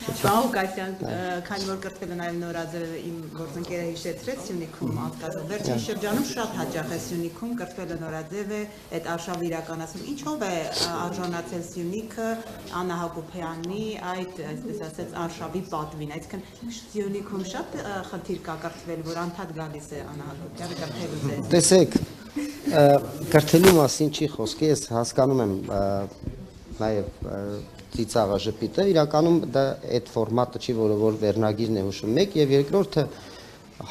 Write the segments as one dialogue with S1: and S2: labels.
S1: Բաղուկասյան, քանի որ կրթվել է նաև նորաձևը իմ գործընկերը հիշեցրեց Սյունիքում արտադրել։ Վերջին շրջանում շատ հաճախ է Սյունիքում կրթվել է նորաձևը, այդ արշավը իրականացում։ Ինչով է արժանացել Սյունիքը Աննա Հակոբյանի այդ, այսպես ասած, արշավի պատվին։ Այսինքն Սյունիքում շատ խնդիր կա կրթվել, որ անդադ գալիս է Աննա Հակոբյանը կրթելու ձեզ։
S2: Տեսեք, կրթելու մասին չի խոսքի, ես հասկանում եմ նաև ծիծաղը ժպիտը, իրականում դա այդ ֆորմատը չի, որը որ վերնագիրն է հուշում մեկ, եւ երկրորդը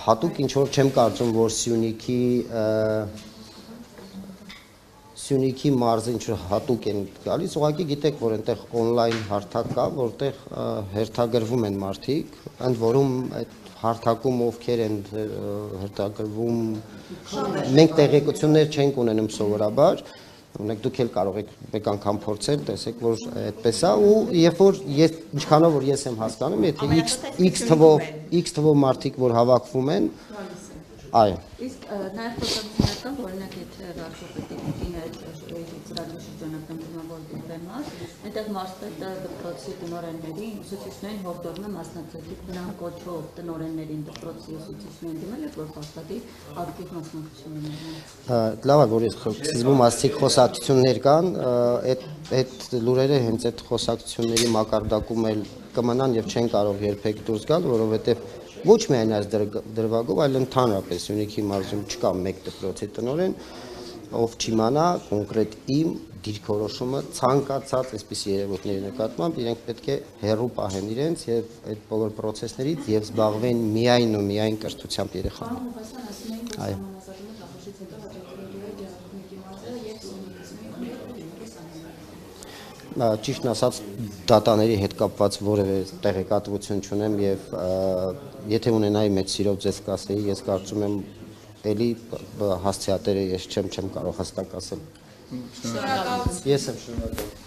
S2: հատուկ ինչ որ չեմ կարծում, որ Սյունիքի մարզը ինչ որ հատուկ են գալիս, ուղղակի գիտեք, որ այնտեղ on-line հարթակ կա, որտեղ հերթագրվում են մարդիկ, ընդ որում այդ հարթակում ովքեր են հերթագրվում, մենք տեղեկություններ չենք ունենում սովորաբար, ունեք դուք էլ կարող եք մեկ անգամ փորձել, տեսեք, որ այդպես է ու երբ որ ես ինչքանով որ ես եմ հասկանում, եթե X թվով մարդիկ որ հավաքվում են, այո։
S3: Իսկ նաև խոսակցություններ կան, օրինակ եթե վարչապետի այդ ծրագրի շրջանական դիմավորվի բեմած, այնտեղ մարզպետը դպրոցի տնօրեններին, ուսուցիչներին հորդորում է մասնակցել նրան կոչող տնօրեններին դպրոցի ուսուցիչներին դիմել եք, որ հաստատի ակտիվ մասնակցություն ունենան։
S2: Լավ է, որ ես սկզբում ասացիք խոսակցություններ կան, այդ լուրերը հենց այդ խոսակցությունների մակարդակում էլ կմնան եւ չեն կարող երբեք դուրս գալ, որովհետեւ ոչ միայն այս դրվագով, այլ ընդհանրապես Սյունիքի մարզում չկա մեկ դպրոցի տնօրեն, ով չիմանա կոնկրետ իմ դիրքորոշումը ցանկացած այսպիսի երևույթների նկատմամբ, իրենք պետք է հեռու պահեն իրենց եւ այդ բոլոր process-ներից եւ զբաղվեն միայն ու միայն կրթությամբ երեխաների։ Այո։ Ճիշտն ասած դատաների հետ կապված որևէ տեղեկատվություն չունեմ եւ եթե ունենայի մեծ սիրով ձեզ կասեի, ես կարծում եմ էլի հասցեատերը ես չեմ կարող հստակ ասել։ Ես եմ շնորհակալ։